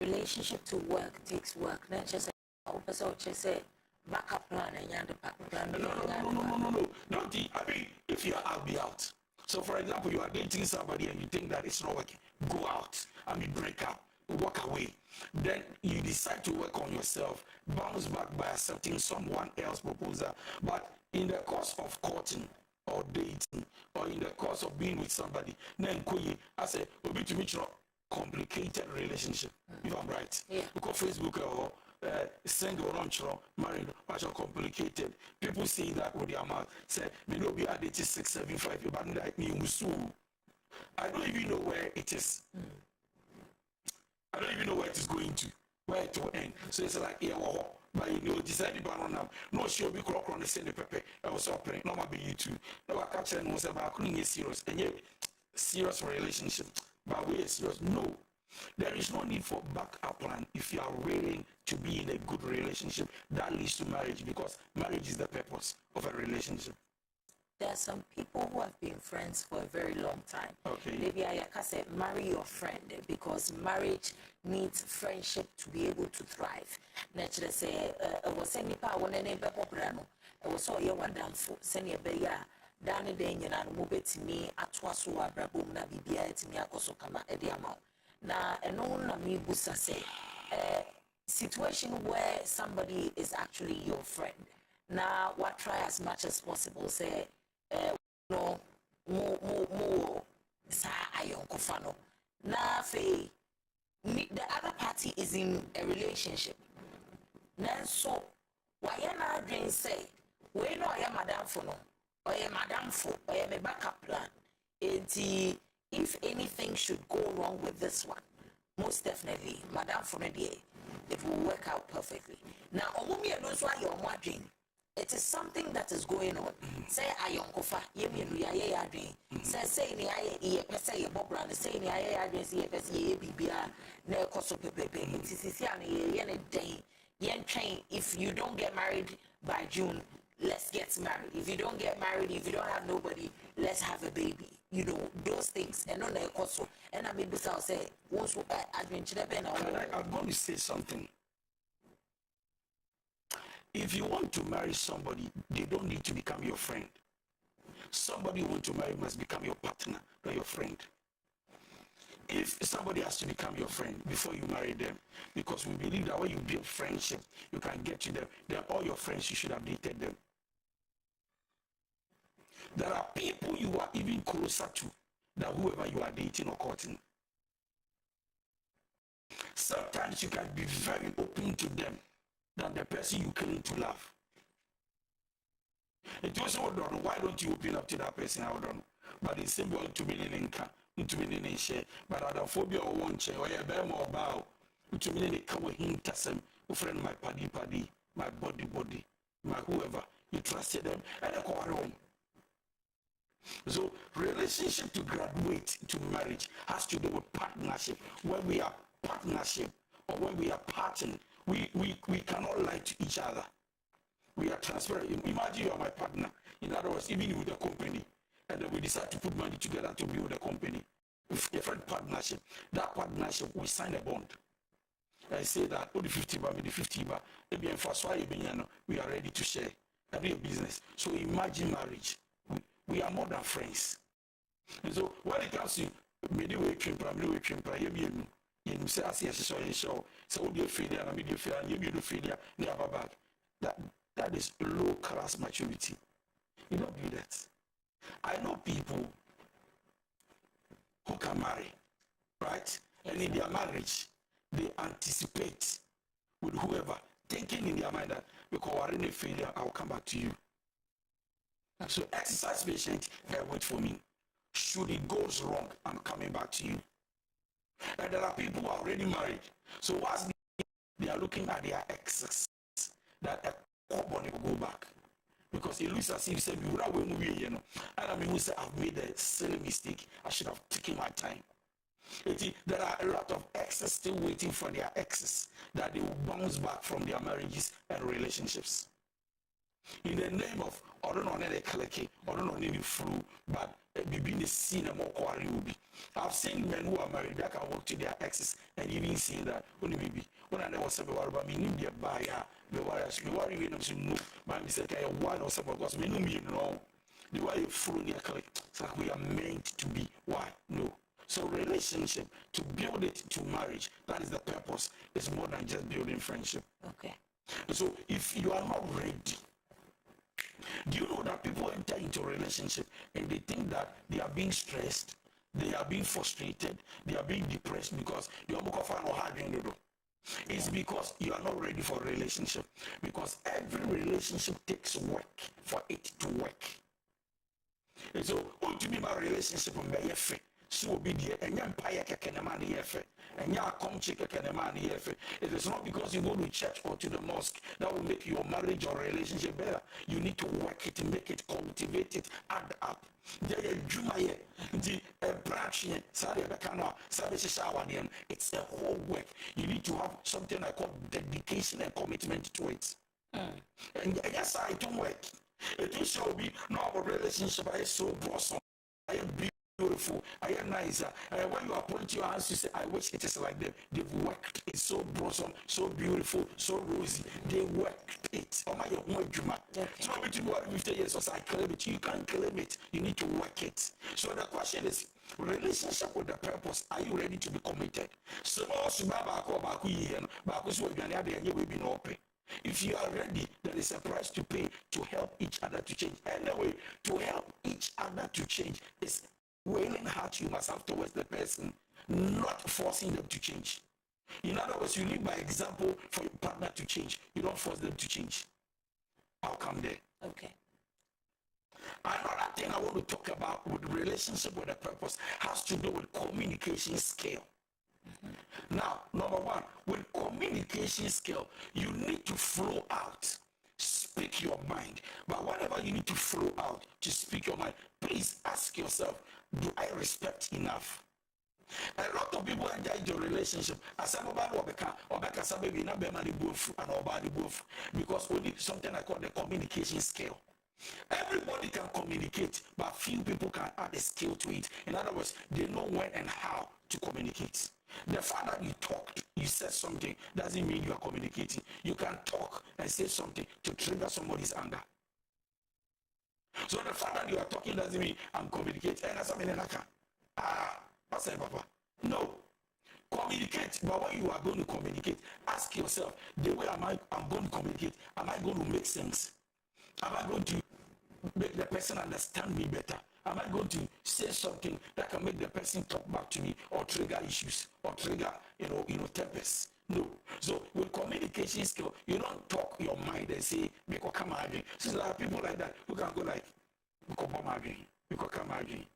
relationship to work takes work. Not just say backup plan and the backup plan. No. I mean, if you are, I'll be out. So, for example, you are dating somebody and you think that it's not working, go out. I mean, break up, walk away. Then you decide to work on yourself, bounce back by accepting someone else's proposal. But in the course of courting or dating, or in the course of being with somebody, then I say, we'll be to meet your complicated relationship. If I'm right, because Facebook or single or married, much complicated. People say that with their mouth. Say, we know we are dating 6, 7, 5 years, but like me, I don't even know where it is. I don't even know where it is going to, where it will end. So it's like, yeah, but you know, decided by now. No, she'll be crock on the same paper. I was operating, no, maybe you too. No, I catch and was about couldn't get serious, and yet serious relationship. But we are serious. No. There is no need for backup plan if you are willing to be in a good relationship that leads to marriage, because marriage is the purpose of a relationship. There are some people who have been friends for a very long time. Okay. Maybe I can say marry your friend, because marriage needs friendship to be able to thrive. Naturally, say I was any power when any popular. I was all your one down for senior beya. Down the day, and move it to me at Wasu Abrabum na Bibia to me akoso kama ediamo. Na na mi busa say situation where somebody is actually your friend. Now what try as much as possible say no more sa ayonko fano. Na fe the other party is in a relationship. Then so why na dream say we know I am madam for no or a madam for or a backup plan. If anything should go wrong with this one, most definitely, Madam Fonadier, it will work out perfectly. Now, Omumi knows why you're wondering. It is something that is going on. Say, Ayonkofa, Yemi, say, say, your Bob Brand, say, Bibia, no cost of Pepe, Yen train. If you don't get married by June, let's get married. If you don't get married, if you don't have nobody, let's have a baby. You know, those things. And on the also, and I mean, besides, say, once I'm going to say something. If you want to marry somebody, they don't need to become your friend. Somebody you want to marry must become your partner, not your friend. If somebody has to become your friend before you marry them, because we believe that when you build friendship, you can get to them, then all your friends, you should have dated them. There are people you are even closer to than whoever you are dating or courting. Sometimes you can be very open to them than the person you claim to love. It was all done. Why don't you open up to that person? I don't know. But it's simple to be in income, to be in share. But other phobia or one chair or a bear more bow, to be in a cover him, Tassem, friend, my paddy, my body, my whoever. You trusted them and I go home. So relationship to graduate to marriage has to do with partnership. When we are partnership or when we are parting, we cannot lie to each other. We are transparent. Imagine you are my partner. In other words, even with the company, and then we decide to put money together to build a company. With different partnership. That partnership, we sign a bond. I say that the 50 bar, the 50 bar, we are ready to share every business. So imagine marriage. We are more than friends. And so when it comes to midway trimper, you say, I see a show, so you failure and media failure, and you failure, never back. That is low class maturity. You don't do that. I know people who can marry, right? And in their marriage, they anticipate with whoever, thinking in their mind that because we're in a failure, I'll come back to you. So exercise patience and wait for me. Should it goes wrong, I'm coming back to you. And there are people who are already married. So once they are looking at their exes, that a couple will go back. Because it looks as if you said, and I mean, who said, I've made a silly mistake. I should have taken my time. There are a lot of exes still waiting for their exes that they will bounce back from their marriages and relationships. In the name of, I don't know, I don't know, any flu, but between the scene and more quarry will be. I've seen men who are married that can walk to their exes and even see that only maybe when I never said about me, need their buyer, the wires, me worry when I'm saying no, my mistake, I one or something because me no me no. The way you flew near it's like we are meant to be. Why? No. So relationship, to build it to marriage, that is the purpose. It's more than just building friendship. Okay. So if you are not ready, do you know that people enter into a relationship and they think that they are being stressed, they are being frustrated, they are being depressed because you are hard. It's because you are not ready for a relationship. Because every relationship takes work for it to work. And so, what do you mean by relationship? So be the empire and it is not because you go to church or to the mosque that will make your marriage or relationship better. You need to work it, make it, cultivate it, add up. It's a whole work. You need to have something I call dedication and commitment to it. And yes, I don't work. It will show me no relationship is so blossom. I am beautiful. I am nice. When you appoint your hands, you say, I wish it is like them. They've worked. It's so blossom, so beautiful, so rosy. They worked it. Oh my God. So between what 50 years or so, I claim it. You can't claim it. You need to work it. So the question is, relationship with the purpose. Are you ready to be committed? So if you are ready, there is a price to pay to help each other to change. Anyway, to help each other to change is willing heart you must have towards the person, not forcing them to change. In other words, you lead by example for your partner to change. You don't force them to change. I'll come there. Okay. Another thing I want to talk about with relationship with a purpose has to do with communication skill. Now, number one, with communication skill, you need to flow out, speak your mind. But whatever you need to flow out to speak your mind, please ask yourself, do I respect enough? A lot of people enter into a relationship as because we need something I call the communication skill. Everybody can communicate, but few people can add a skill to it. In other words, they know when and how to communicate. The fact that you talked, you said something, doesn't mean you are communicating. You can talk and say something to trigger somebody's anger. So the fact that you are talking doesn't mean I'm communicating. And that's something I can. I say, Papa. No. Communicate, but when you are going to communicate, ask yourself, the way I'm going to communicate, am I going to make sense? Am I going to make the person understand me better? Am I going to say something that can make the person talk back to me or trigger issues or trigger, tempers? No. So with communication skill, you don't talk your mind and say, "Because come again." So there are people like that who can go like, "Because come again, because come again,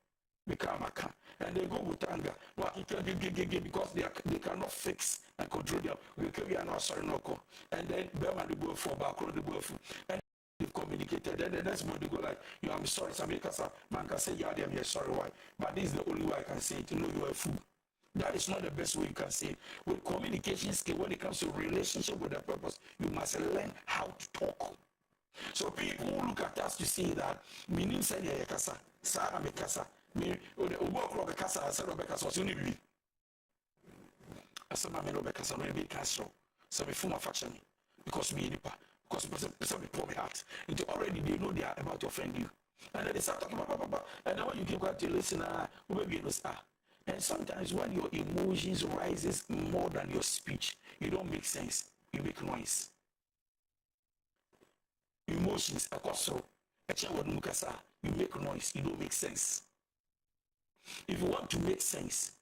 because and they go with anger. Because they cannot fix and control them. We are not sorry no call. And then Bema the boy for back on the boy and they've communicated. Then the next one they go like, I'm sorry, Samika, man can say, yeah, I'm sorry, why? But this is the only way I can say it, to know you are a fool. That is not the best way you can say it. With communication skill, when it comes to relationship with a purpose, you must learn how to talk. So people who look at us to see that, meaning say, yeah, kasa, Sarah me kasa, me, Ubokro kasa, Sarah Bekasa, so you need as a man of Bekasa, maybe Castro, so me form a faction, because me, because some people me heart. And already they know they are about to offend you. And then they start talking about, and then when you keep quiet to listen, maybe you know, and sometimes when your emotions rises more than your speech, you don't make sense, you make noise. Emotions, you make noise, you don't make sense. If you want to make sense,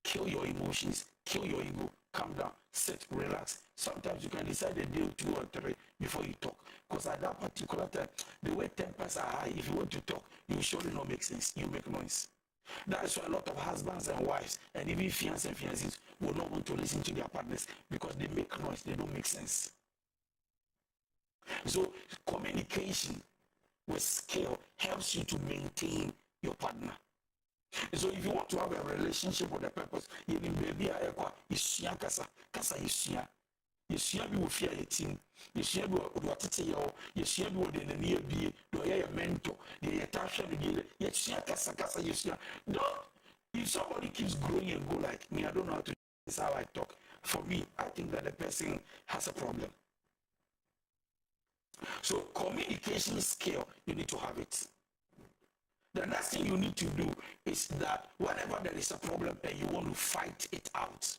kill your emotions, kill your ego, calm down, sit, relax. Sometimes you can decide a day, 2 or 3 before you talk. Because at that particular time, the way tempers are high, if you want to talk, you surely not make sense, you make noise. That is why a lot of husbands and wives, and even fiancés and fiancées, will not want to listen to their partners because they make noise, they don't make sense. So communication with skill helps you to maintain your partner. So if you want to have a relationship with a purpose, even baby kasa yɛsua bi wɔ fie a yɛtim yɛsua bi wɔ watete yɛ hɔ yɛsua bi wɔ de n'ani abie de ɔyɛ yɛ mentor de yɛta hwɛ no deɛ yɛsua kasakasa yɛsua don't if somebody keeps growing and go like me I don't know how to this is how I talk for me I think that the person has a problem. So communication skill, you need to have it. The next thing you need to do is that whenever there is a problem and you want to fight it out,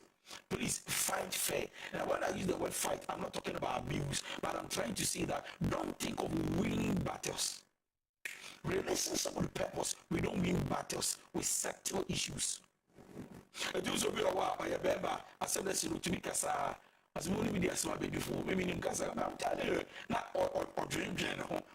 please fight fair. And when I use the word fight, I'm not talking about abuse, but I'm trying to say that don't think of winning battles. Relationship with purpose, we don't win battles, we settle issues. I do so be a while, I said this to me, as money media small before, maybe in Casa, I'm telling you, not or dream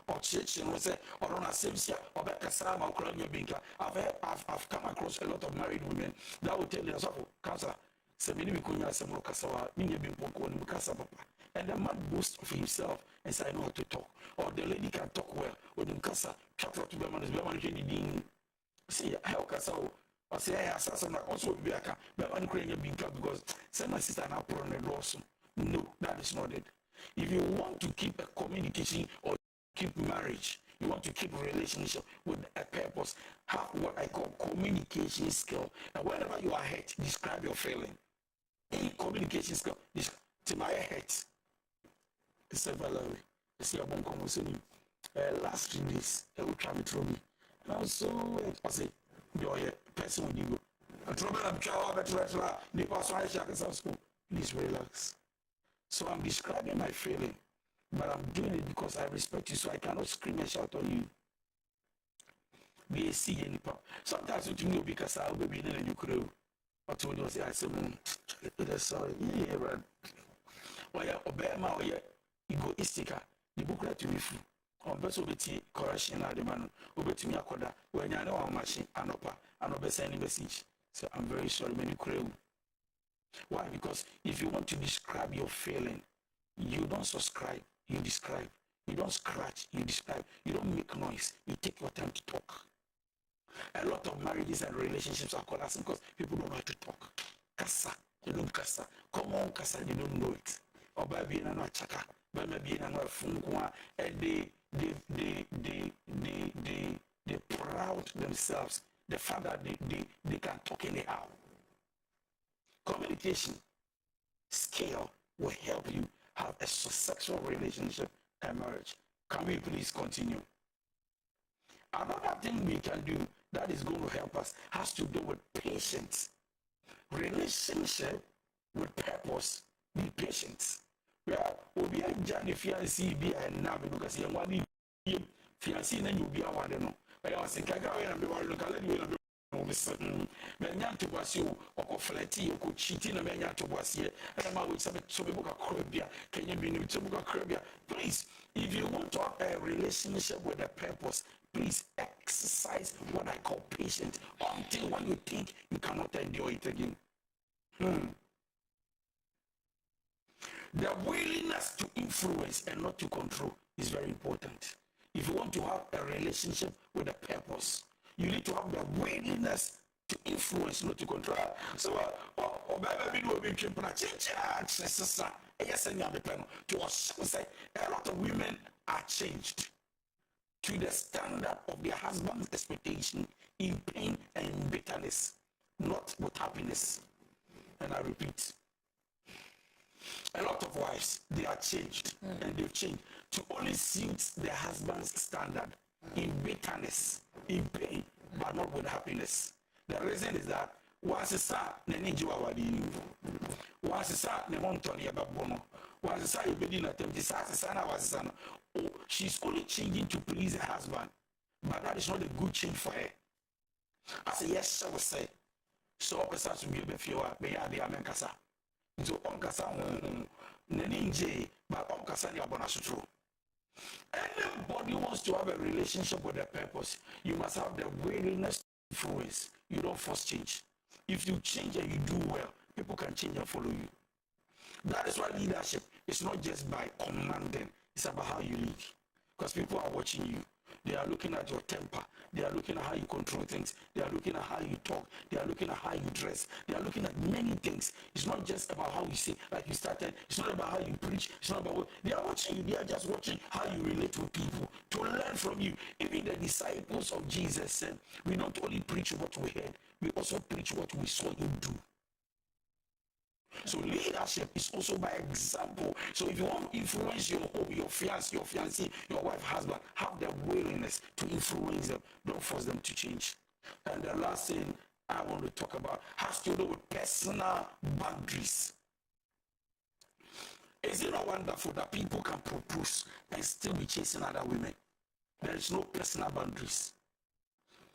or church, and was or on a Simsia or Becasama or Colonia Binka. I've come across a lot of married women that will tell you, Casa, Samini Kunya Samo Casawa, Minya Bimpoko, and Casa Papa. And the man boasts of himself and say, I know how to talk. Or the lady can talk well, or the Casa, chapter to Beman is Beman, see, how Casa. I say, I also be a Beman Crania Binka because send my sister now put on the lawsuit. No, that is not it. If you want to keep a communication or keep marriage, you want to keep a relationship with a purpose, have what I call communication skill. And whenever you are hurt, describe your feeling. In communication skill, to my hurt. It's a Valerie. It's your bon conversation. Last 3 days, I will travel through me. And also, I say, you're a person with you. I'm trouble, I'm trouble, the person I shall school. Please relax. So I'm describing my feeling, but I'm doing it because I respect you, so I cannot scream and shout on you. They see any problem. Sometimes you know because I'll be in a new crew. I told you, I said, sorry, yeah, right. Well, yeah, Obama, or yeah, egoistic, the book that you refer. On best of the correction, I demand, over to me, Akoda, when I know how much I know, and obey any message. So I'm very sorry, many crew. Why? Because if you want to describe your feeling, you don't subscribe, you describe. You don't scratch, you describe. You don't make noise, you take your time to talk. A lot of marriages and relationships are collapsing because people don't know how to talk. Kasa, they don't kasa. Come on, kasa, they don't know it. Or by being an chaka, by being an fungwa, and they proud themselves. The fact that they can talk anyhow. Communication skill will help you have a successful relationship and marriage. Can we please continue? Another thing we can do that is going to help us has to do with patience. Relationship with purpose. Be patient. Well, we'll be a Johnny fiancé be and now because you want to fiancé and you'll be a one. But I was thinking, I will look at you. Menya to was you or flatty or cheating a menya to was here. And I would say to book a crabia. Can you be new to book a crabia? Please, if you want to have a relationship with a purpose, please exercise what I call patience until when you think you cannot endure it again. The willingness to influence and not to control is very important. If you want to have a relationship with a purpose, you need to have the willingness to influence, not to control. So, a lot of women are changed to the standard of their husband's expectation in pain and in bitterness, not with happiness. And I repeat, a lot of wives, they are changed and they've changed to only suit their husband's standard in bitterness, in pain, but not with happiness. The reason is that once it's sad, they need you away. Once it's sad, they want to bono. Once it's sad, you begin at them. Oh, she's only changing to please her husband, but that is not a good change for her. I say yes, I will say. So, opposite to be a few, may I be a man casa. So, on casa, Neninje, but on casa, you are bonasutrue. Anybody wants to have a relationship with a purpose, you must have the willingness to influence. You don't force change. If you change and you do well, people can change and follow you. That is why leadership is not just by commanding, it's about how you lead. Because people are watching you. They are looking at your temper. They are looking at how you control things. They are looking at how you talk. They are looking at how you dress. They are looking at many things. It's not just about how you say, like you started. It's not about how you preach. It's not about what they are watching you. They are just watching how you relate with people to learn from you. Even the disciples of Jesus said, we not only preach what we heard, we also preach what we saw him do. So leadership is also by example. So if you want to influence your home, your fiancé, your wife, husband, have the willingness to influence them. Don't force them to change. And the last thing I want to talk about has to do with personal boundaries. Is it not wonderful that people can propose and still be chasing other women? There is no personal boundaries.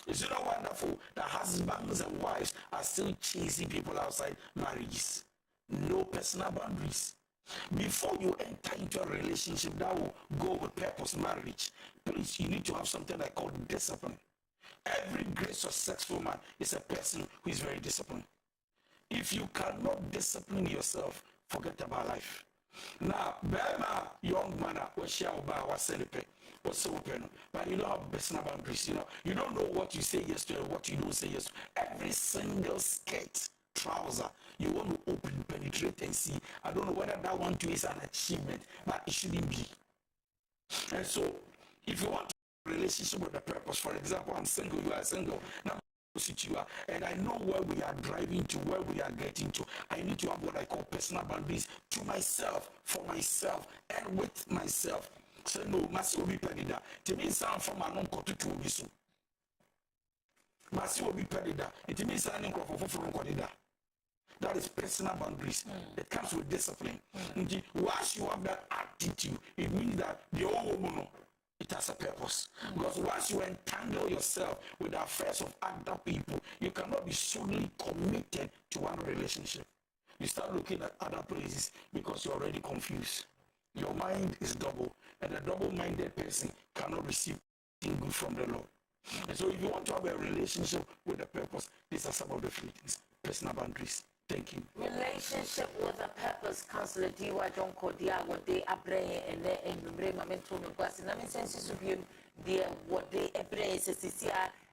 Is it not wonderful that husbands and wives are still chasing people outside marriages? No personal boundaries. Before you enter into a relationship that will go with purpose, marriage, please, you need to have something I call discipline. Every great successful man is a person who is very disciplined. If you cannot discipline yourself, forget about life. Now, Bema, young man, what shall buy, what celebrate, what's open, but you don't have personal boundaries. You don't know what you say yes to and what you don't say yes to. Every single skirt, trouser, you want to open, penetrate, and see. I don't know whether that one too is an achievement, but it shouldn't be. And so, if you want a relationship with a purpose, for example, I'm single, you are single. Now, you are, and I know where we are driving to, where we are getting to. I need to have what I call personal boundaries to myself, for myself, and with myself. So no, Masi will be pedida. To me, sound from an uncle to two bisu. Masi will be pedida. It means an uncle from Kodida. That is personal boundaries. It comes with discipline. Once you have that attitude, it means that the old woman, it has a purpose. Because once you entangle yourself with the affairs of other people, you cannot be solely committed to one relationship. You start looking at other places because you're already confused. Your mind is double, and a double-minded person cannot receive anything good from the Lord. And so if you want to have a relationship with a purpose, these are some of the three things. Personal boundaries. Thank you. Relationship with a purpose, Counsellor D.Y. Donkoh, what they abre and bring my mentor no question. I mean, sense of you, dear, what they abre says,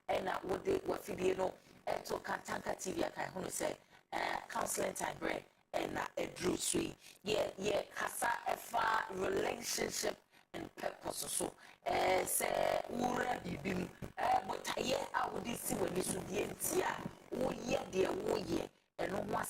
and what they what video and to Katanka TV, I want to say, counseling time bread and a drew sweet. Yeah, Kasa, a far relationship and purpose. So, say, Ura Bibim, but I would see when you should be in dear, and no one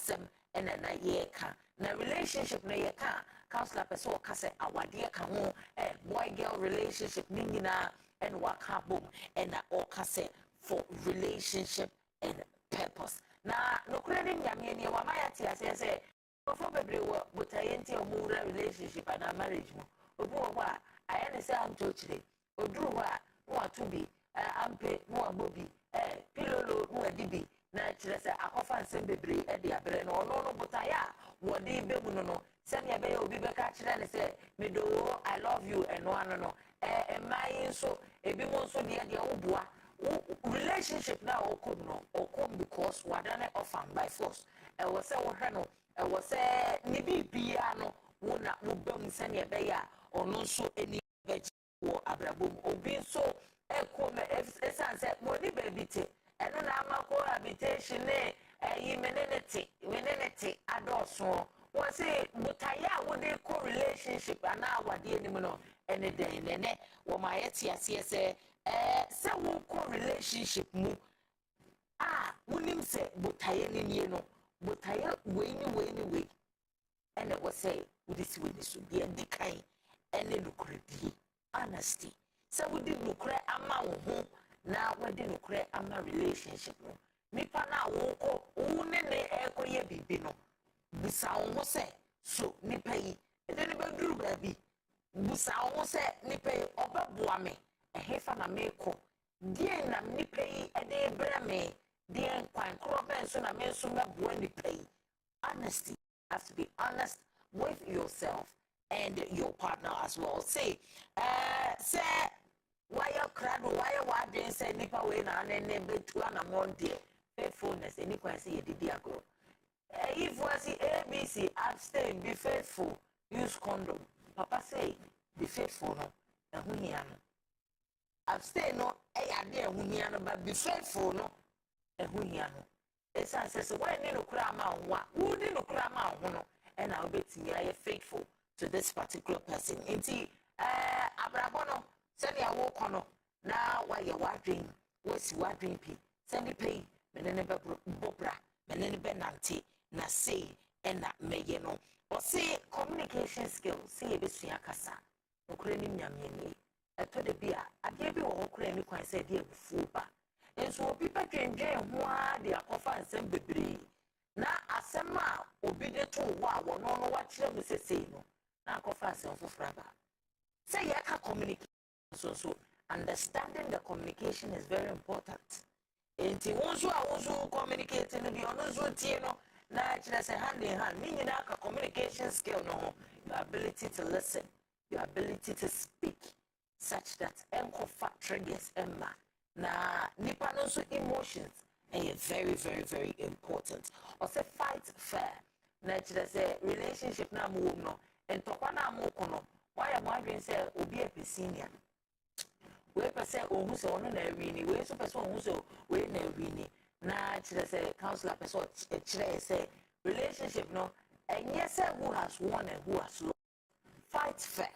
and then a year can. Now, relationship, no, you can't. Counselor Pessoa Cassa, our dear Camo, and boy girl relationship, Nina, and Waka boom, and all cassette for relationship and purpose. Now, no credit, Yamini, what my I say, for baby, but I enter a relationship and a marriage. I understand I'm totally. Or drew what to be, I'm paid more bobby, pillow, no, a DB. Naturally, I often send the breed at the Abren or no, but I what they be no. Send your baby will be back and say, me do I love you and no. And my so a bit more so near the old relationship now or come because what done often by force. I was a hano, I was a nibi piano, one that would bum send your bayer or no so any veg or abrabum or being so a come as I said, more baby. And then I'm a cohabitation, humanity, adults. Was it, but I would a co-relationship and now what the animal any day, and or my etias, some co-relationship move. Wouldn't say, but I any, but I way. And it was say, with this witness would be a decay and a lucrative honesty. So we did look at amount home. Now we didn't create a relationship. Nipa na woko une ne eko ye bibi no. Busa onwo se so nipa yi e de ne beduru baabi. Busa onwo se nipa yi obeboa me. Ehefa na me ko. Die na nipa yi e de bra me. Die nkwan kro ben so na me so meboa nipa yi. Honesty. You have to be honest with yourself and your partner as well. Say why you crowd? Why you want to say nipa we na ne betu na monde faithfulness any kwasi ye didi agro. If was ABC abstain, be faithful, use condom. Papa say be faithful no. abstain no idea who here no but be faithful no who here no it's says when no krama who did no krama no and I'll bet me I faithful to this particular person inti abrabono send ya walk on now why you wondering what's wondering p send the pay menene bobra menene benanti na say and na meye no or say communication skills say besua kasa okure ni nyamye eto de bia ade bi wo okure ni kwan say de ebufu ba enso obi patwendwen ho a de akofa nsem bebre na asem a obi de to wo a wo no no wa kire mu sesei no na akofa asem fofra ba say ya ka communicate so understanding the communication is very important. Enti wonso a wonso communicate no bi ono so tie no na kire say hand in hand ni nyina ka communication skill no your ability to listen, your ability to speak such that enkofa triggers emma na nipa no so emotions and very very very important. Or say fight fair na kire say relationship na mo no entokwa na mo kono why am I being say obi e senior we person who say ono na wini we so person who say we na wini na kire say counselor person kire say relationship no and yes who has won and who has lost. Fight fair.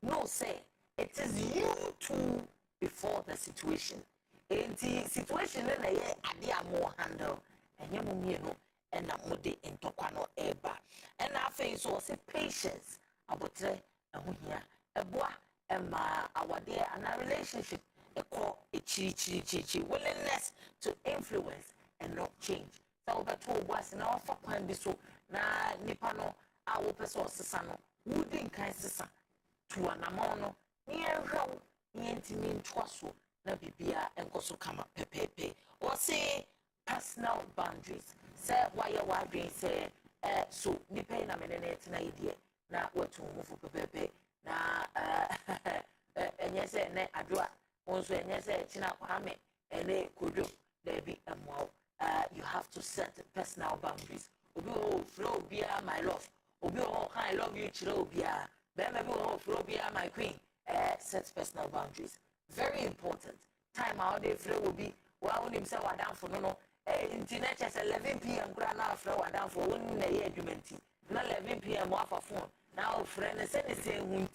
No say it is you two before the situation. In the situation na ye ade amo handle and you no and na mode entokwa no eba and na face so say patience abotre ehun hia eboa our dear and our relationship a call a chi willingness to influence and not change. So that was in our fuck be so na nipano our person sano wouldn't kind to an amono near how intimate twasso na bibia and go so come up pepe or say personal boundaries. Say why you are say so nipa na menene na idea na what to move pepe na enye se ne adwa onso enye se china kwame ene kodwo there be you have to set personal boundaries obi o flow bia my love obi o I love you chiro bia be me bi o flow bia my queen set personal boundaries very important time out dey flow will be wa won himself wa down for no internet chess 11 p.m. kura na flow wa down for won na ye adwumenti na 11 p.m. wa for phone now friend say the same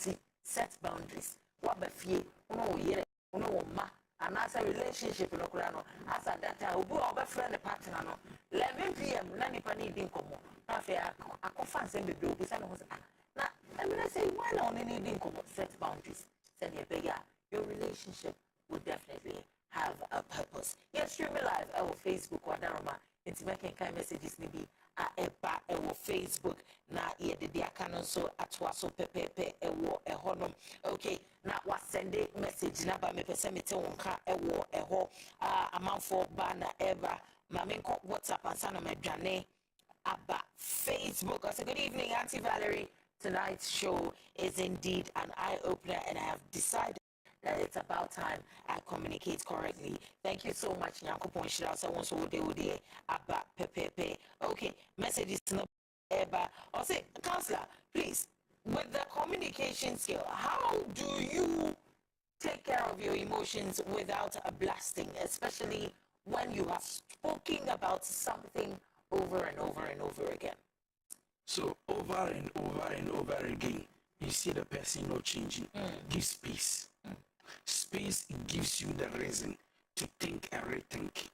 set boundaries what be fie uno yere uno ma and as a relationship no kura no as at that time obi o be friend partner no 11 p.m. na nipa ni din komo na fe akofa nsem be obi say no na I mean I say why na only needing komo set boundaries say your relationship will definitely have a purpose. Yes, stream me live our Facebook or Darama into making kind messages maybe our Facebook na ye de akanon so atwa so pepepe ewo ehonum okay na wa send message na ba me pese me te wonka ewo eho amanfo ba na eba ma me ko WhatsApp ansa na medwane aba Facebook. I say good evening Auntie Valerie. Tonight's show is indeed an eye-opener and I have decided that it's about time I communicate correctly. Thank you so much, Nyankopon Shira. So once we do about pepepe. Okay, messages to no eba. I'll say, Counselor, please, with the communication skill, how do you take care of your emotions without a blasting, especially when you have spoken about something over and over and over again? So over and over and over again, you see the person not changing. Give space. Space gives you the reason to think and rethink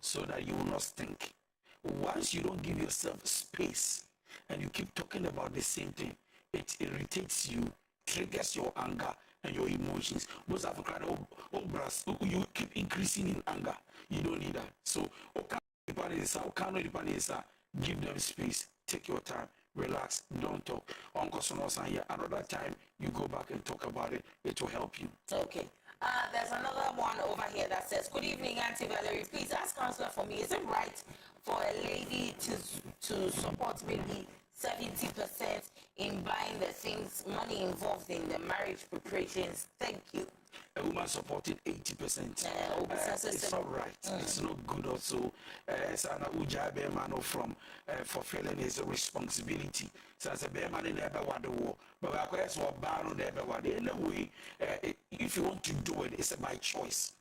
so that you will not think. Once you don't give yourself space and you keep talking about the same thing, it irritates you, triggers your anger and your emotions. Most of you keep increasing in anger. You don't need that. So, give them space. Take your time. Relax. Don't talk. Uncle Sonosan here. Another time you go back and talk about it. It will help you. Okay. There's another one over here that says, good evening, Auntie Valerie. Please ask Counselor for me. Is it right for a lady to support maybe 70% in buying the things, money involved in the marriage preparations. Thank you. A woman supported 80%. It's not right. It's not good also. Sana uja be man from fulfilling his responsibility. So as a be man in ever what the war. But I guess what bar on ever what in a way. If you want to do it, it's by choice.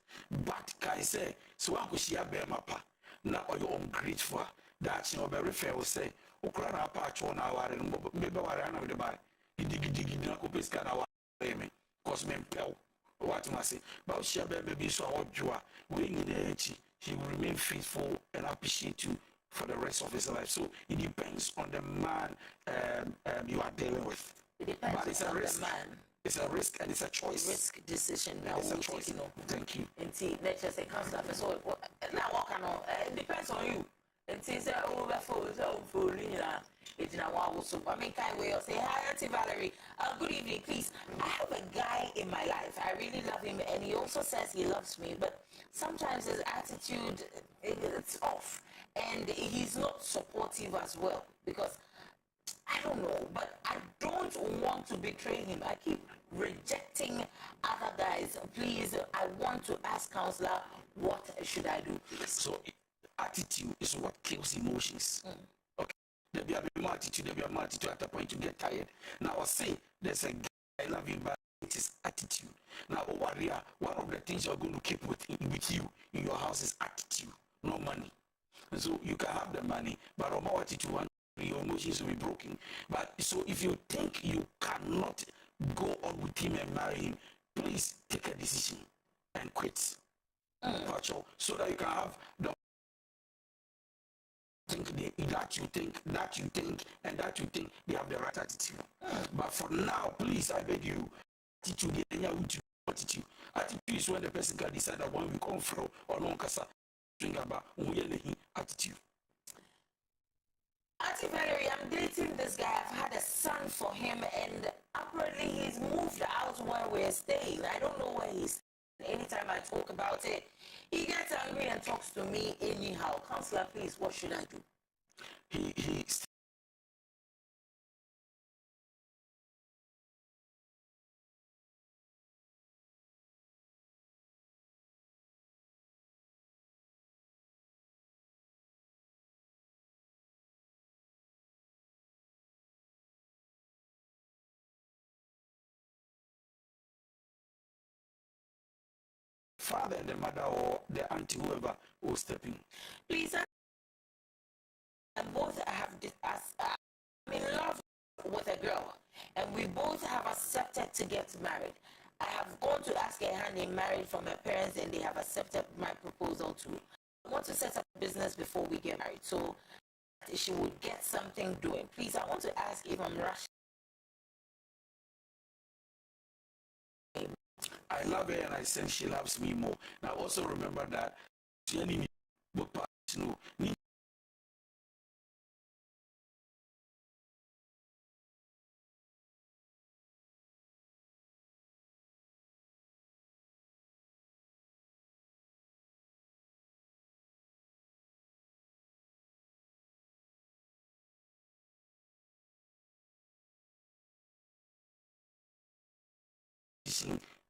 But can I say so? I could see a bear mapa. Now you're ungrateful. That's not very fair. Will say, Ukraina patch on our and maybe what I know the buy. You dig na kupis kana wa me. Cause me pell. What must say? But she baby so what you are. We in the he will remain faithful and appreciate you for the rest of his life. So it depends on the man you are dealing with. It depends but it's on a risk. the man. It's a risk and it's a choice. Risk decision. Now it's a choice. Thank you. And see, let's just say counsellor. So now what kind of it depends on you. And since it's now also. I mean, kind way of say hi, Auntie Valerie. Good evening, please. I have a guy in my life. I really love him, and he also says he loves me. But sometimes his attitude it's off, and he's not supportive as well because. I don't know, but I don't want to betray him. I keep rejecting other guys. Please, I want to ask counselor, what should I do, please? So, attitude is what kills emotions. Okay, there be a attitude, there be a attitude at a point you get tired. Now, I say there's a guy I love him, but it is attitude. Now, warrior, one of the things you're going to keep with you in your house is attitude, no money. So you can have the money, but more attitude. Your emotions will be broken. But so if you think you cannot go on with him and marry him, please take a decision and quit. So that you can have the that you think, and that you think they have the right attitude. But for now, please, I beg you, attitude is when the person can decide that when we come from or non kasa about attitude. Auntie Valerie, I'm dating this guy. I've had a son for him, and apparently he's moved out where we're staying. I don't know where he's. Anytime I talk about it, he gets angry and talks to me anyhow. Counselor, please, what should I do? He's father and the mother or the auntie, whoever will step in. Please, and both have I'm in love with a girl, and we both have accepted to get married. I have gone to ask her hand in marriage from her parents, and they have accepted my proposal too. I want to set up a business before we get married, so she would get something doing. Please, I want to ask if I'm rushing. I love her and I sense she loves me more. Now also remember that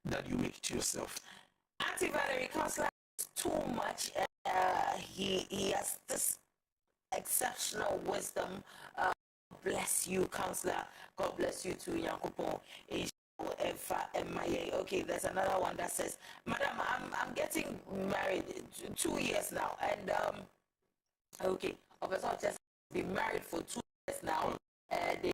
that you make to yourself. Auntie Valerie, counselor is too much. He has this exceptional wisdom. Bless you, counselor. God bless you too, Yankopo. Okay, there's another one that says, Madam, I'm getting married 2 years now, and okay, I've just been married for 2 years now. They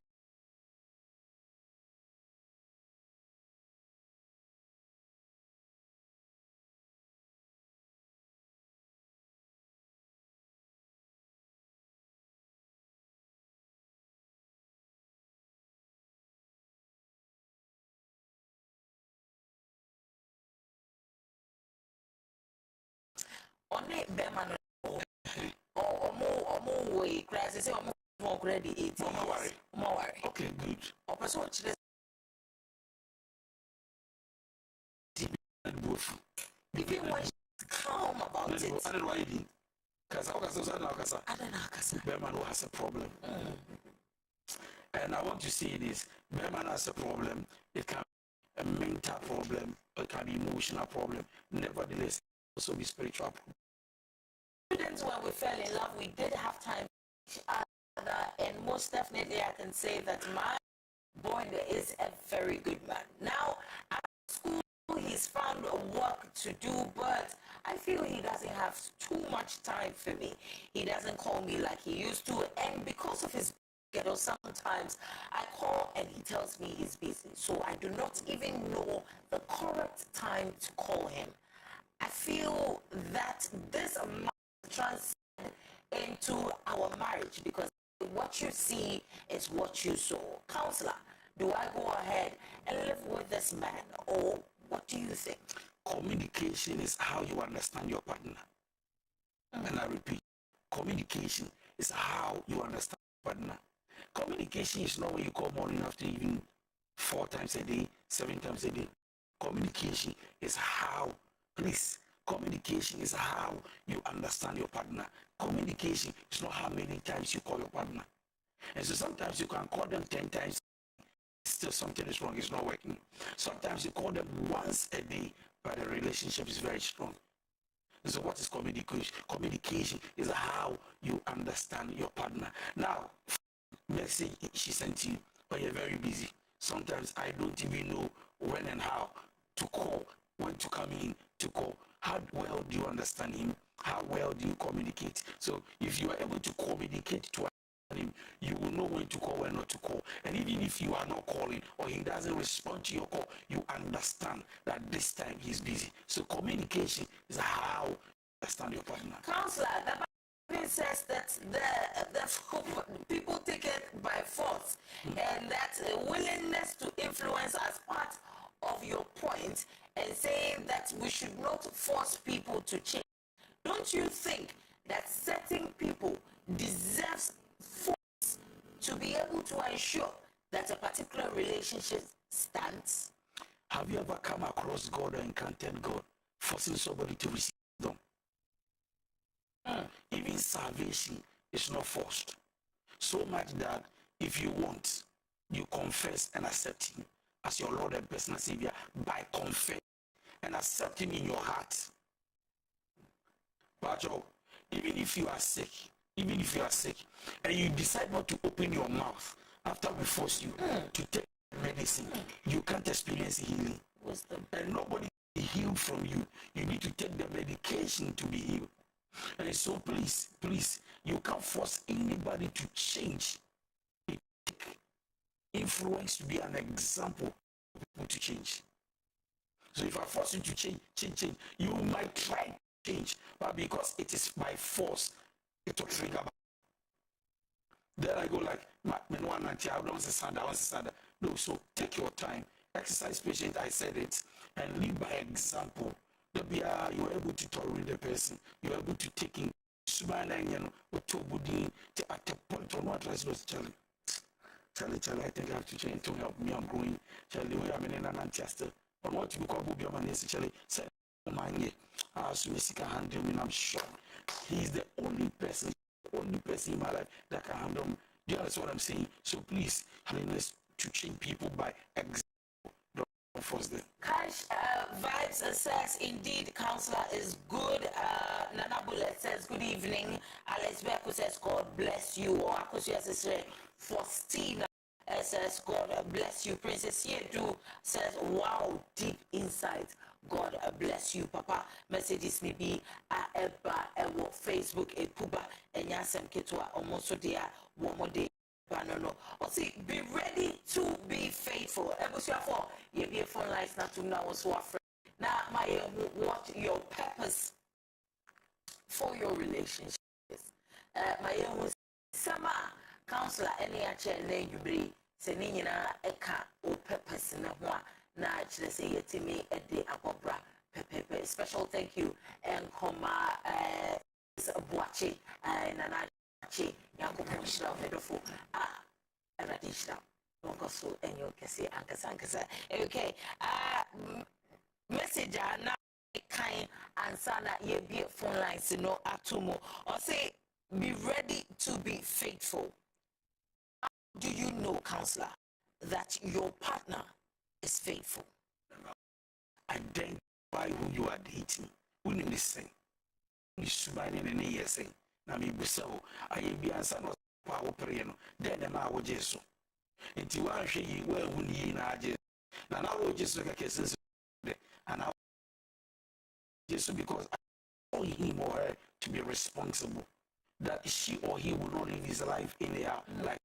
only Beman or more way, classes, or more already 18 years. More worry. Okay, good. Or person even when she's calm about it. I don't know why you because I don't know. I don't know. Beman who has a problem. And I want to say this, Beman has a problem. It can be a mental problem, it can be emotional problem. Nevertheless, it can also be spiritual problem. Students, when we fell in love, we did have time for each other, and most definitely I can say that my boy is a very good man. Now, at school, he's found work to do, but I feel he doesn't have too much time for me. He doesn't call me like he used to, and because of his schedule, sometimes I call and he tells me he's busy, so I do not even know the correct time to call him. I feel that this must transcend into our marriage because what you see is what you saw. Counselor, do I go ahead and live with this man, or what do you think? Communication is how you understand your partner. And I repeat, communication is how you understand your partner. Communication is not when you call morning, after evening, 4 times a day, 7 times a day. Communication is how, please, communication is how you understand your partner. Communication is not how many times you call your partner. And so sometimes you can call them 10 times, still something is wrong, it's not working. Sometimes you call them once a day, but the relationship is very strong. So what is communication? Communication is how you understand your partner. Now, message she sent to you, but you're very busy. Sometimes I don't even know when and how to call, when to come in to call. How well do you understand him? How well do you communicate? So if you are able to communicate to him, you will know when to call, when not to call. And even if you are not calling or he doesn't respond to your call, you understand that this time he's busy. So communication is how you understand your partner. Counselor, the Bible says that the people take it by force, and that willingness to influence as part of your point, and saying that we should not force people to change. Don't you think that certain people deserves force to be able to ensure that a particular relationship stands? Have you ever come across God or encountered God forcing somebody to receive them? Even salvation is not forced. So much that if you want, you confess and accept him as your Lord and personal Savior by confess and accept him in your heart. But even if you are sick, and you decide not to open your mouth after we force you to take medicine, you can't experience healing. And nobody will heal from you. You need to take the medication to be healed. And so please, you can't force anybody to change. It takes influence to be an example for people to change. So if I force you to change, you might try to change, but because it is by force, it will trigger. Then I go like, no, so take your time, exercise patience, I said it, and live by example. You are able to tolerate the person, you are able to take in at the point on what was Charlie, I think I have to change to help me. I'm growing. Charlie, we are in an Manchester. On what you call Bobby Manes, Charlie, said, so he can handle me. I'm sure he's the only person in my life that can handle me. Do you understand what I'm saying? So please, let's to change people by example. Don't force them. Cash Vibes says, indeed, Counselor is good. Nana Bullet says, good evening. Alex Beku says, God bless you. Or Akosia says, Faustina says, God bless you. Princess Yedu says, wow, deep insight. God bless you, Papa. Messages may be Eba, Facebook, Ekuba, and Yasem Ketua, almost dia, one more day. No. Or see, be ready to be faithful. For you be a phone lines not to know what's what. Now, my what your purpose for your relationships. My was summer counselor any actually you be sending eka or purpose in a one. Now, actually say it to me a day abobra. Special thank you and comma watching and an yanko shira medofo radishna Donkoh and you can see ankasa okay message na kind answer na ye be phone lines no atumo or say be ready to be faithful. do you know, counselor, that your partner is faithful? Identify who you are dating. Who need to say? You should buy in any year saying, "Na me so I be answer no power praying." Then I will just so. If you want to you well, who need na just now I will just look at cases and I just because I want him or her to be responsible that she or he will not live his life in there like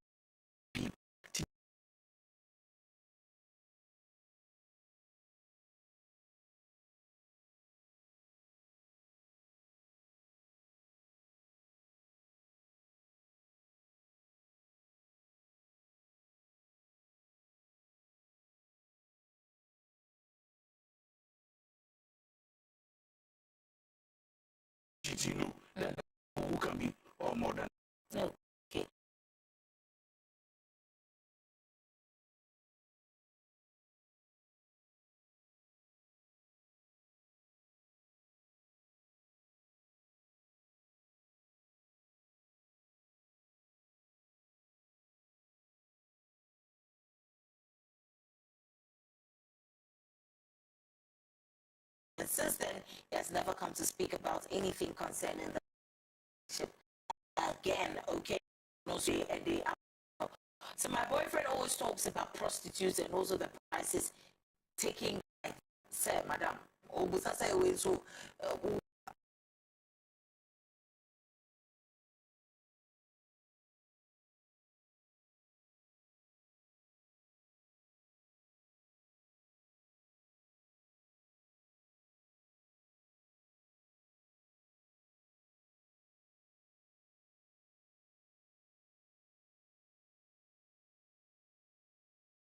people. You know that who can be or more than Okay. And since then, he has never come to speak about anything concerning the relationship again. Okay. No, so my boyfriend always talks about prostitutes and also the prices taking. Say, madam, so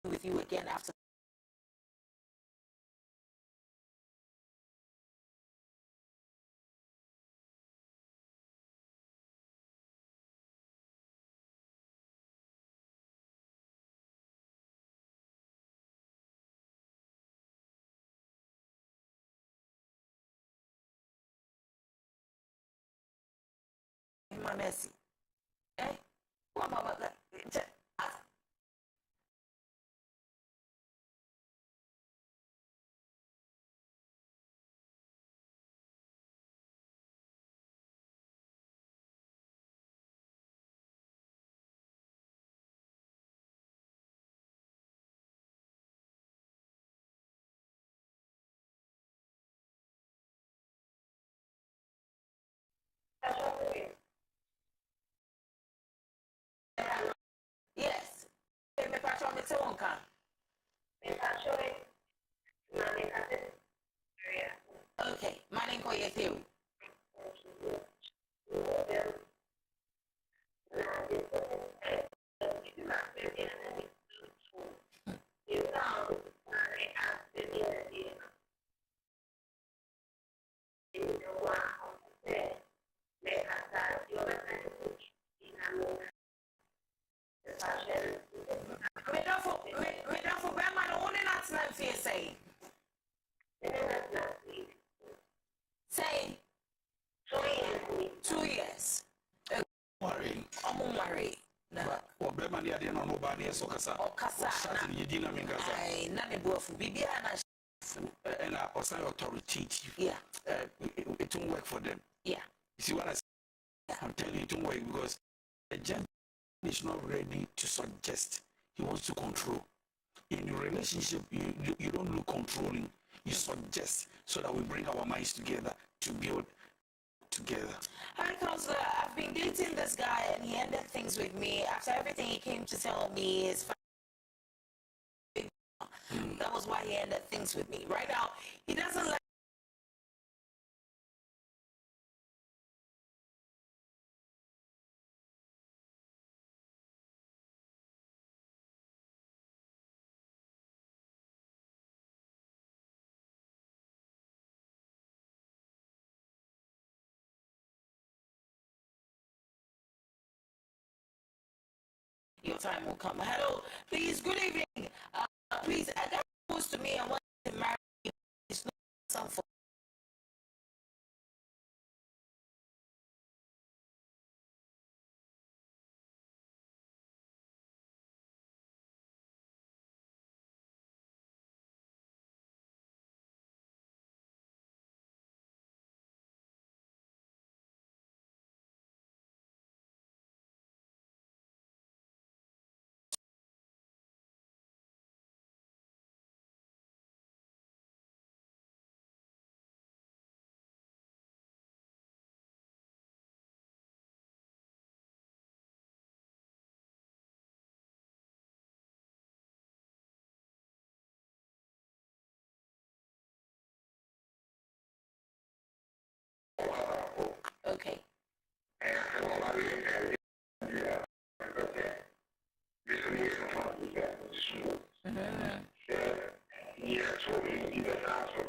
with you again after. My messy. Eh? What about that? Yes. Me patch on the one can. Okay. My name is Theory. Me don't for Bama the only that's not fear say. Say 2 years. worrying. I'm married. Or Beman, the idea no nobody else or Casa or Casa. Shutting you dinner in Gaza. I none of Bibi And I also authoritative. Yeah. It won't work for them. Yeah. You see what I say? Yeah. I'm telling you it won't work because the gentleman is not ready to suggest. He wants to control. In your relationship, you don't look controlling. You suggest so that we bring our minds together to build together. Hi, Counsellor. I've been dating this guy and he ended things with me. After everything he came to tell me is that was why he ended things with me. Right now, he doesn't like your time will come. Hello, please, good evening. Please, I got close to me and want to marry you. It's not some Okay.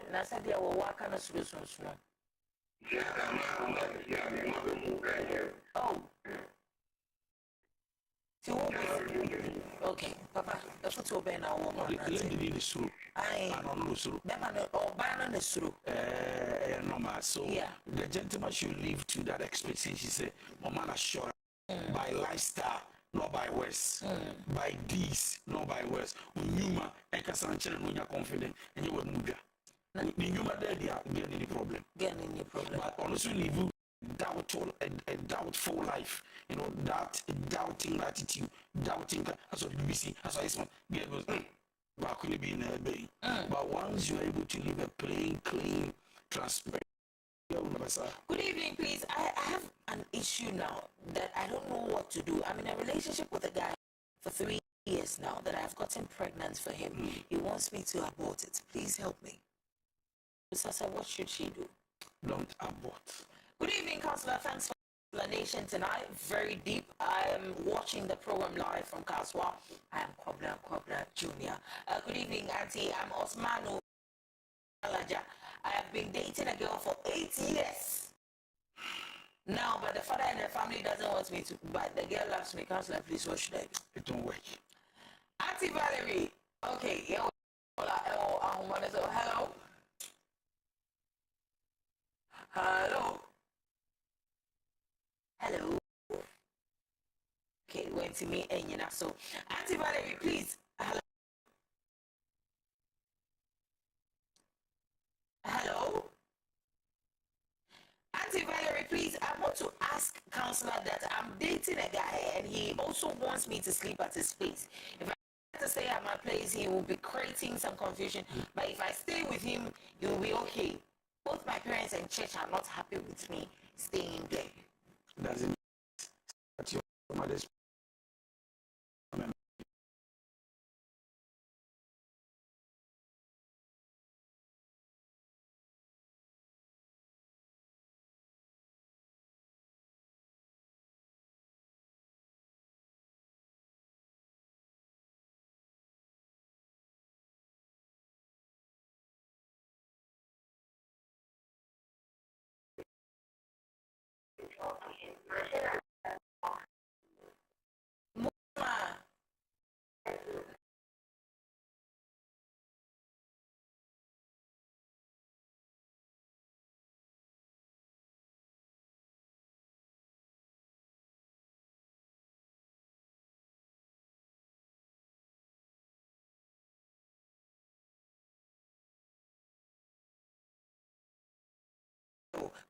And I said, yeah, well, what kind of solutions? Oh. Okay, Papa, that's what you're being now. Normal. So yeah. The gentleman should live to that expectation. She said, Mama, sure, by lifestyle, not by words, by deeds, not by words. Unyuma, ekasanchele nunya confident, and you will move. Unyuma, there they get any problem. Get any problem. But honestly, live a doubtful life. You know, that doubting attitude, doubting as a BBC, as I said, but could be in a bay. But once you're able to live a plain, clean, transparent. Good evening, please. I have an issue now that I don't know what to do. I'm in a relationship with a guy for 3 years now that I've gotten pregnant for him. He wants me to abort it. Please help me. Sasa, what should she do? Don't abort. Good evening, Counsellor. Thanks for the explanation tonight. Very deep. I am watching the program live from Kaswa. I am Kobla Jr. Good evening, Auntie. I'm Osmanu Alaja. I have been dating a girl for 8 years now, but the father and the family doesn't want me to. But the girl loves me. Counsellor, please, what should I do? It don't work. Auntie Valerie. Okay, yeah. Hello. Hello. Hello. Okay, went to me and you know so. Auntie Valerie, please. Hello. Hello. Auntie Valerie, please. I want to ask Counsellor that I'm dating a guy and he also wants me to sleep at his place. If I have to stay at my place, he will be creating some confusion. But if I stay with him, he will be okay. Both my parents and church are not happy with me staying there. Doesn't your mother's Mama.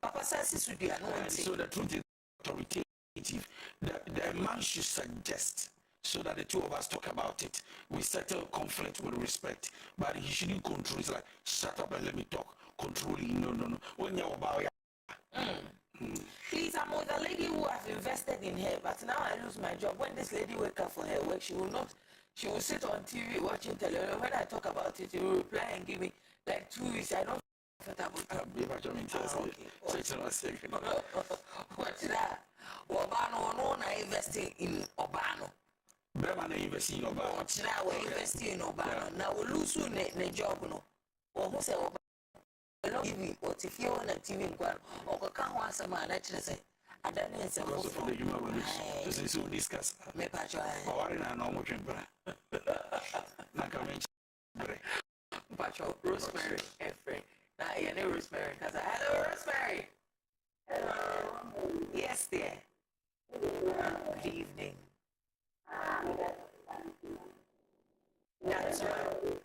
Papa says this would be annoying. So the truth is authoritative. The man should suggest so that the two of us talk about it. We settle conflict with respect. But he shouldn't control. It's like, shut up and let me talk. Controlling. No. When you're about Please, I'm with a lady who have invested in her, but now I lose my job. When this lady wake up for her work, she will sit on TV watching television. When I talk about it, she will reply and give me like 2 weeks. I don't feel comfortable. What's that? Obano, no, I investing in Obano. Better investing in Obano. What's that? We're investing in Obano. Now we lose the job, no. Or who say Obano? TV, what if you want a TV or can't want some actually say, I don't know. It's for the human relationship. This is what discuss. Me patch I know what you're Patch Rosemary, Efrain. Now, you know Rosemary, because hello, Rosemary. Hello. Yes, dear. Good evening. That's right.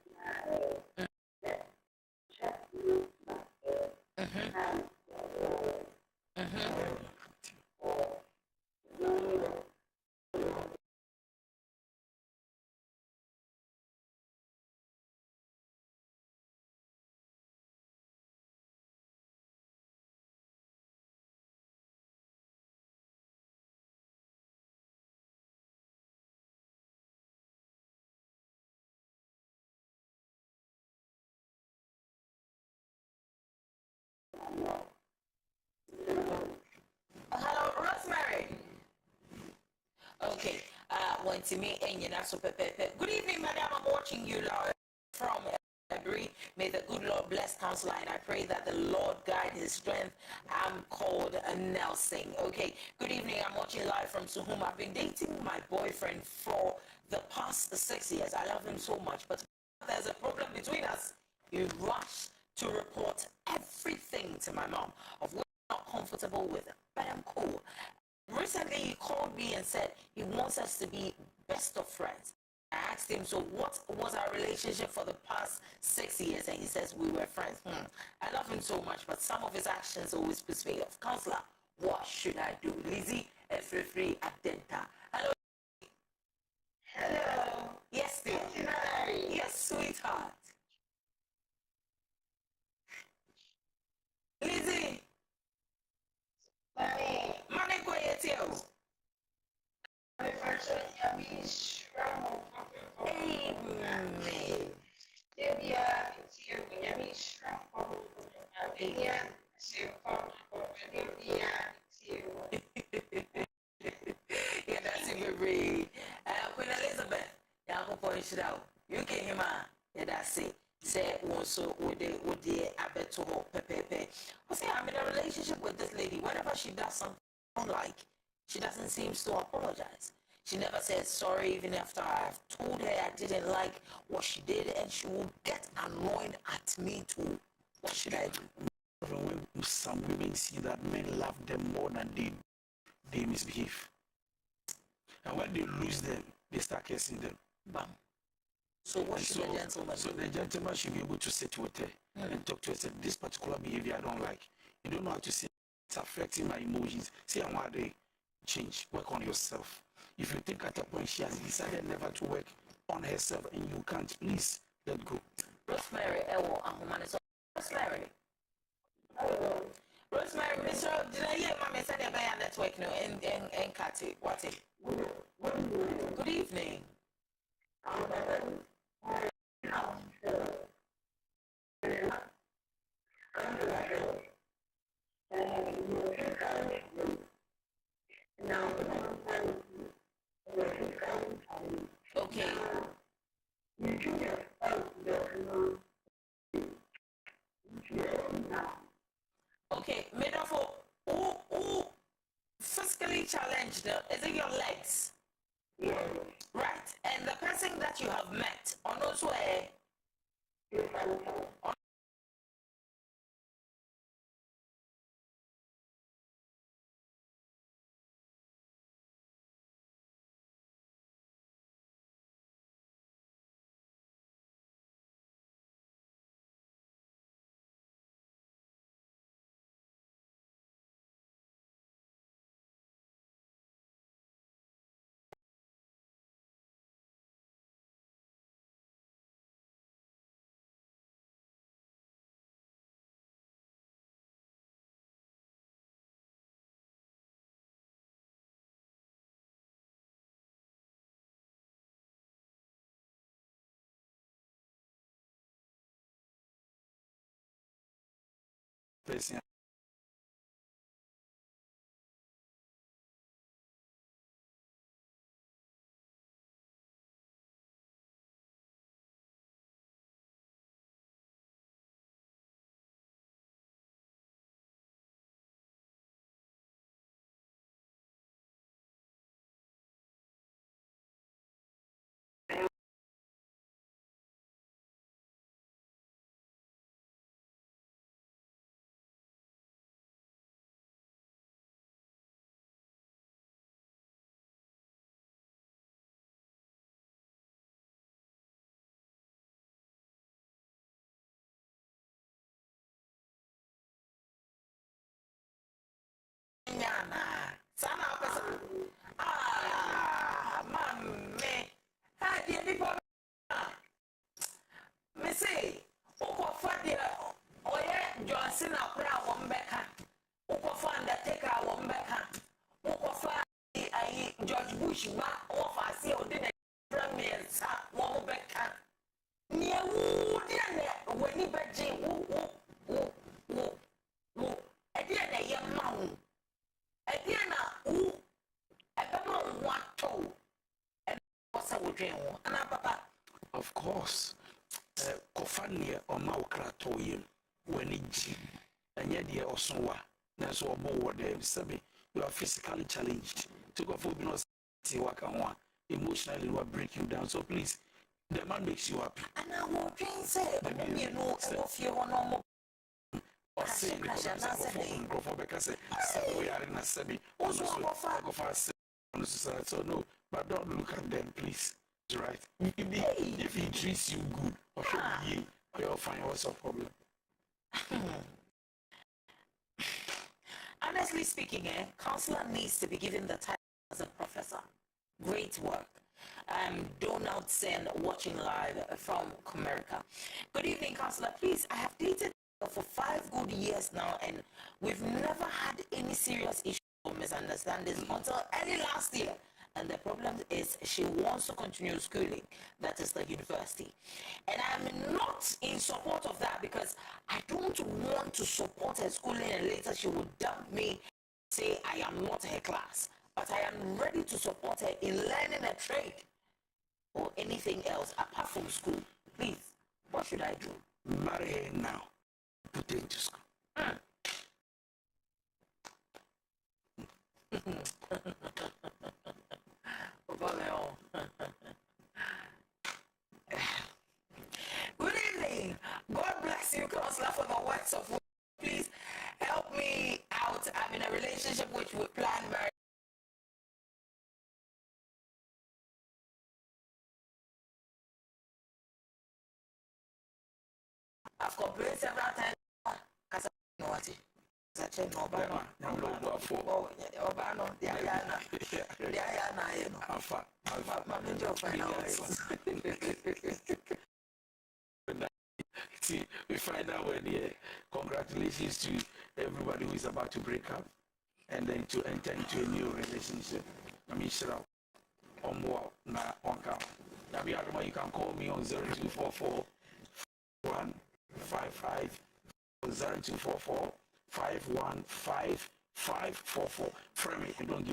Okay. One to me and you so pepe. Good evening, madam. I'm watching you live from February. May the good Lord bless Counsellor, and I pray that the Lord guide his strength. I'm called Nelson. Okay. Good evening. I'm watching live from Suhum. I've been dating my boyfriend for the past 6 years. I love him so much, but there's a problem between us. He rushed to report everything to my mom, of which I'm not comfortable with, but I'm cool. Recently, he called me and said he wants us to be best of friends. I asked him, so what was our relationship for the past 6 years? And he says we were friends. I love him so much, but some of his actions always piss me off. Counsellor, what should I do? Lizzie, free Adenta. Hello. Hello. Yes, dear. Yes, sweetheart. Lizzie. Money go yet you. Amen. Yeah, that's it, baby. Queen Elizabeth, you came here, yeah, that's it. Say also with the abeto pepe. I say I'm in a relationship with this lady. Whenever she does something I don't like, she doesn't seem to apologize. She never says sorry even after I've told her I didn't like what she did, and she will get annoyed at me too. What should I do? When some women see that men love them more than they misbehave. And when they lose them, they start cursing them. Bam. So what should the gentleman do? So the gentleman should be able to sit with her and talk to her. Say, this particular behavior I don't like. You don't know how to say it's affecting my emotions. See how they change. Work on yourself. If you think at a point she has decided never to work on herself and you can't, please let go. Rosemary, Rosemary. Rosemary, Mr. Did I hear my said about network no and Cathy? What it? Good evening. Okay. Okay, Medofo, who physically challenged, is it your legs? Right, and the person that you have met, on also a Person. Sana person. Mommy. Hi, dear people. Me say, Ukofa dear, Oye Johnson, a crowd one back. Ukofa undertaker one back. Ukofa George Bush back off. I see, or didn't premier one back. Near who dear, when you bet who, a dear, young man. Again, who, a pepper one toe. Of course. Kofania or Maukratoyim when it and yet the Osowa, that's what more them sabi. You are physically challenged. To go for no see what can want emotionally will break you down. So please, the man makes you happy. And I will say, you know, if you want no or say because we are in a semi also so no, but don't look at them, please. Right? If he treats you good, or you'll find what's your problem. Honestly speaking, counselor needs to be given the title as a professor. Great work. Donald Sen watching live from America. Good evening, counselor. Please, I have dated for 5 good years now, and we've never had any serious issues or misunderstandings until early last year. And the problem is she wants to continue schooling, that is the university. And I'm not in support of that because I don't want to support her schooling and later she will dump me, say I am not her class. But I am ready to support her in learning a trade or anything else apart from school. Please, what should I do? Marry her now. Put her into school. Good evening. God bless you, counselor, for the words of wisdom. Please help me out. I'm in a relationship which we plan marriage. I've complained several times. Because I don't know what it is. See, we find out when congratulations to everybody who is about to break up and then to enter into a new relationship. I mean, shut up. On more, now on count. Now, you can call me on 0244 155 0244 515 544. From me, I don't give